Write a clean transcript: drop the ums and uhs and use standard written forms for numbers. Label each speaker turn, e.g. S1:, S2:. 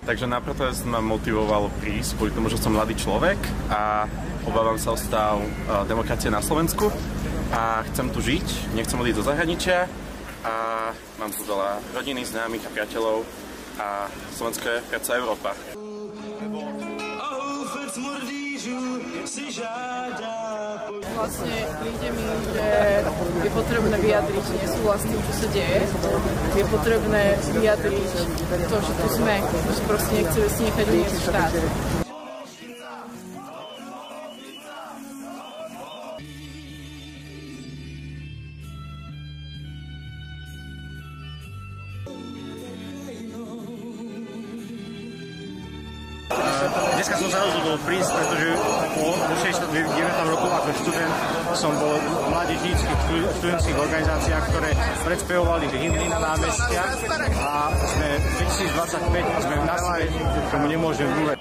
S1: Takže na protest ma motivovalo prísť, kvôli tomu, že som mladý človek a obávam sa o stav demokracie na Slovensku a chcem tu žiť, nechcem odísť do zahraničia a mám tu veľa rodiny, známych a priateľov a Slovensko je predsa Európa.
S2: Vlastne príde mi, že je potrebné vyjadriť nesúhlas s tým, čo sa deje. Je potrebné vyjadriť to, že tu sme, že proste nechceme si nechať uniesť štát.
S3: Dneska som sa rozhodol prísť, pretože po 69 roku ako študent som bol v mládežníckych študentských organizáciách, ktoré predspevovali hymny na námestiach a sme 2025 sme na svete, tomu nemôžeme